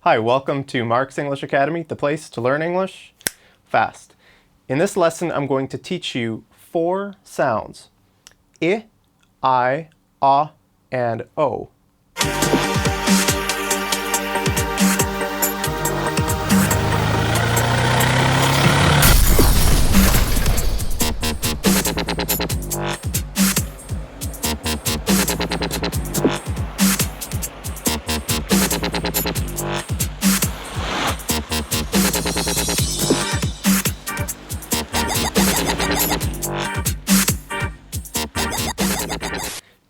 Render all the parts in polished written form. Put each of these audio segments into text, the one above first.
Hi, welcome to Mark's English Academy, the place to learn English fast. In this lesson, I'm going to teach you 4 sounds: I, and O.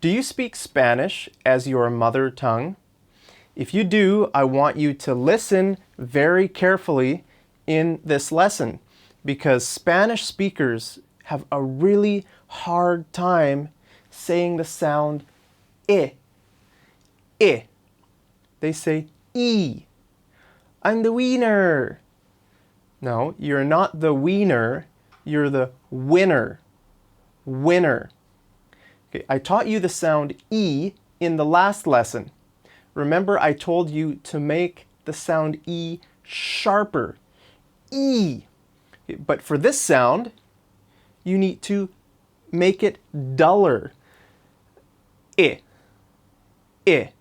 Do you speak Spanish as your mother tongue? If you do, I want you to listen very carefully in this lesson because Spanish speakers have a really hard time saying the sound I. I. They say E. I'm the wiener. No, you're not the wiener, you're the winner. Winner. Okay, I taught you the sound E in the last lesson. Remember, I told you to make the sound E sharper. E. Okay, but for this sound, you need to make it duller. I. I.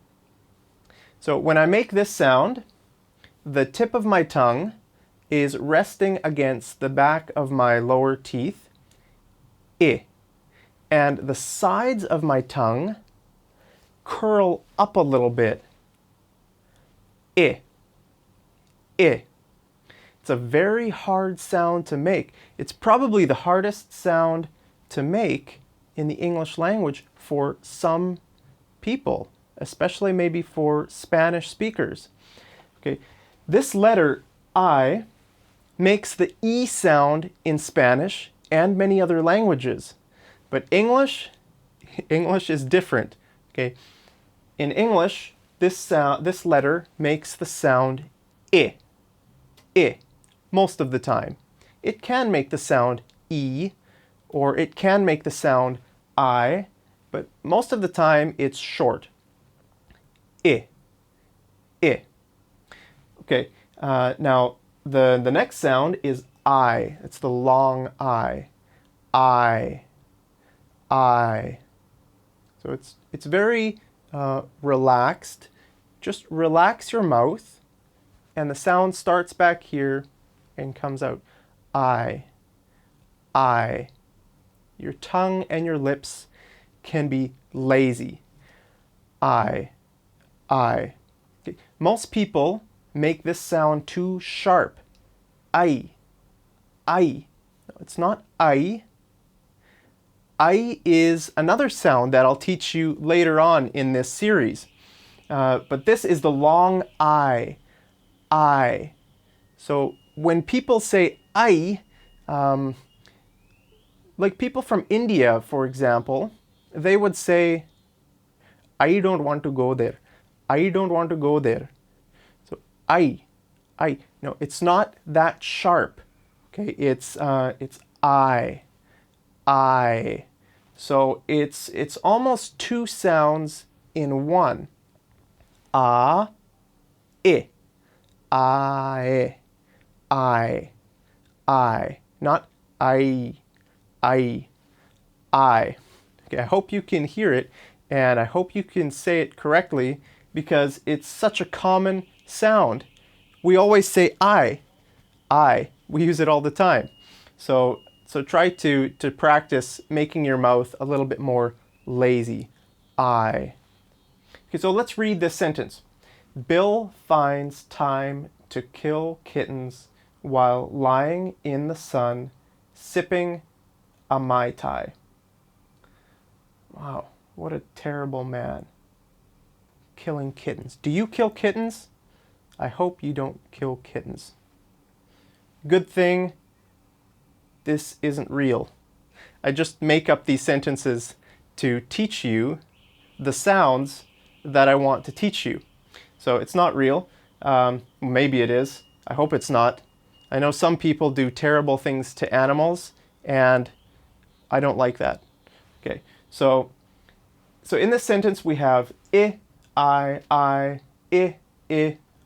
So when I make this sound, the tip of my tongue is resting against the back of my lower teeth. I. And the sides of my tongue curl up a little bit. I. I. It's a very hard sound to make. It's probably the hardest sound to make in the English language for some people, especially maybe for Spanish speakers. Okay, this letter I makes the E sound in Spanish and many other languages. But English is different. Okay, in English, this letter makes the sound I. I, most of the time. It can make the sound E, or it can make the sound I, but most of the time it's short. I. I. Okay, now the next sound is I. It's the long I. I. I. So it's very relaxed. Just relax your mouth, and the sound starts back here and comes out. I. I. Your tongue and your lips can be lazy. I. I. Okay. Most people make this sound too sharp. I. I. No, it's not I. I is another sound that I'll teach you later on in this series. But this is the long I. I. So when people say I, like people from India, for example, they would say, I don't want to go there. I don't want to go there. So I. No, it's not that sharp. Okay, it's I. I. So it's almost 2 sounds in one. I. I. I. I. Not I. I. I. Okay, I hope you can hear it, and I hope you can say it correctly because it's such a common sound. We always say I. I. We use it all the time. So try to practice making your mouth a little bit more lazy. I. Okay, so let's read this sentence. Bill finds time to kill kittens while lying in the sun, sipping a Mai Tai. Wow, what a terrible man. Killing kittens. Do you kill kittens? I hope you don't kill kittens. Good thing this isn't real. I just make up these sentences to teach you the sounds that I want to teach you. So it's not real. Maybe it is. I hope it's not. I know some people do terrible things to animals, and I don't like that. Okay, so in this sentence we have I,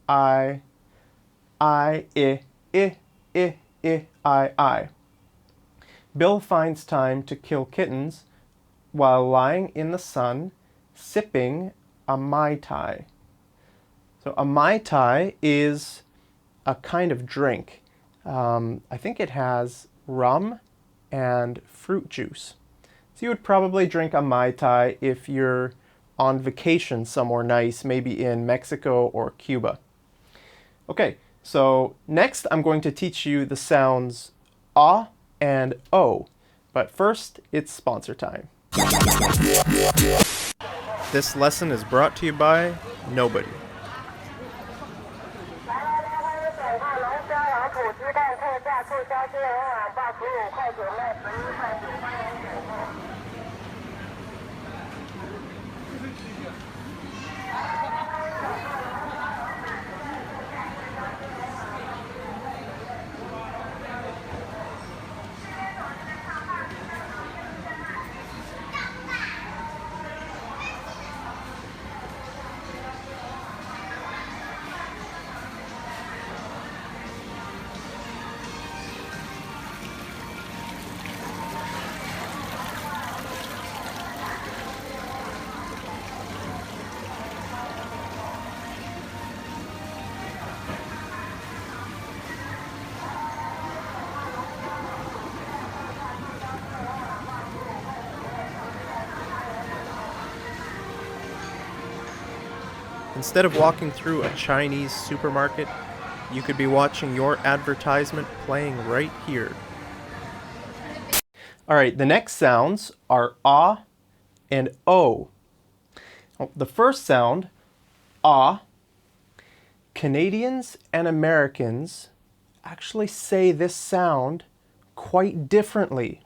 I, I. Bill finds time to kill kittens while lying in the sun, sipping a Mai Tai. So a Mai Tai is a kind of drink. I think it has rum and fruit juice. So you would probably drink a Mai Tai if you're on vacation somewhere nice, maybe in Mexico or Cuba. Okay, so next I'm going to teach you the sounds ah and o. But first, it's sponsor time. This lesson is brought to you by nobody. Instead of walking through a Chinese supermarket, you could be watching your advertisement playing right here. All right, the next sounds are ah and o. The first sound, ah, Canadians and Americans actually say this sound quite differently.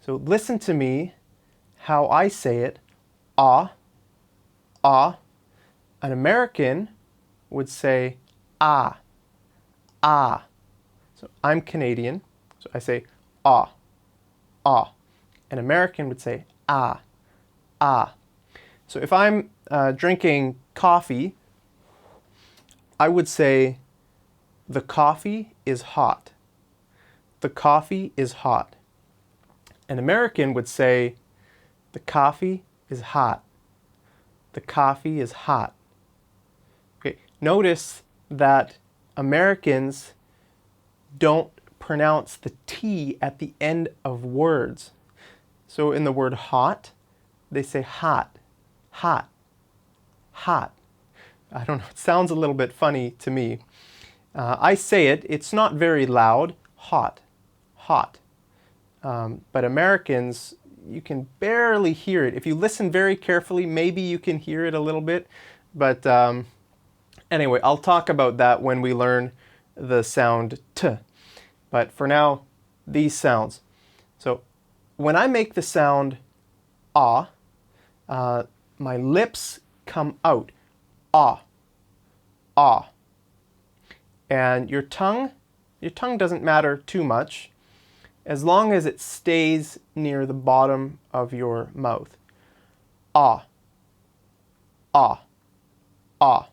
So listen to me how I say it, ah, ah. An American would say ah, ah. So I'm Canadian, so I say ah, ah. An American would say ah, ah. So if I'm drinking coffee, I would say the coffee is hot. The coffee is hot. An American would say the coffee is hot. The coffee is hot. Okay, notice that Americans don't pronounce the T at the end of words. So in the word hot, they say hot, hot, hot. I don't know, it sounds a little bit funny to me. I say it, it's not very loud, hot, hot. But Americans, you can barely hear it. If you listen very carefully, maybe you can hear it a little bit. But anyway, I'll talk about that when we learn the sound T. But for now, these sounds. So when I make the sound ah, my lips come out. Ah, ah. And your tongue doesn't matter too much as long as it stays near the bottom of your mouth. Ah, ah, ah.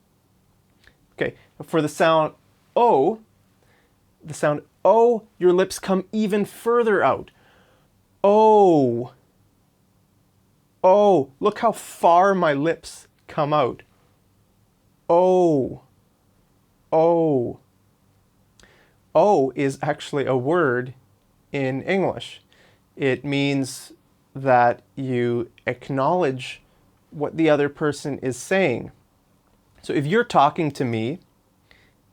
Okay, for the sound O, your lips come even further out. Oh, oh, look how far my lips come out. Oh, oh. O is actually a word in English. It means that you acknowledge what the other person is saying. So if you're talking to me,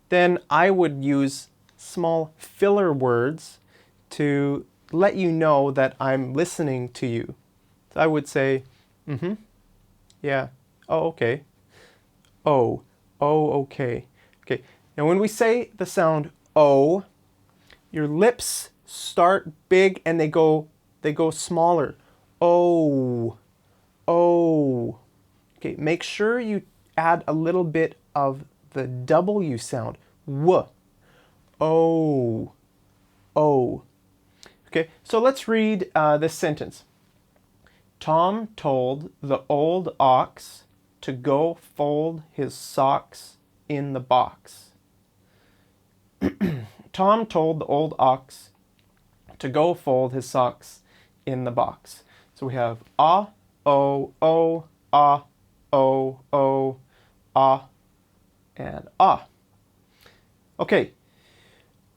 then I would use small filler words to let you know that I'm listening to you. So I would say, yeah, oh, okay. Oh, okay. Okay, now when we say the sound O, your lips start big and they go smaller. Oh, oh. Okay, make sure you add a little bit of the W sound. W. Oh, oh. Okay, so let's read this sentence. Tom told the old ox to go fold his socks in the box. Tom told the old ox to go fold his socks in the box. So we have ah, oh, ah, and ah. Okay,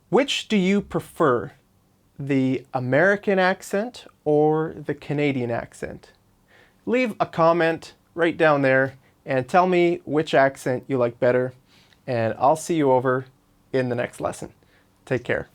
which do you prefer, the American accent or the Canadian accent? Leave a comment right down there and tell me which accent you like better, and I'll see you over in the next lesson. Take care.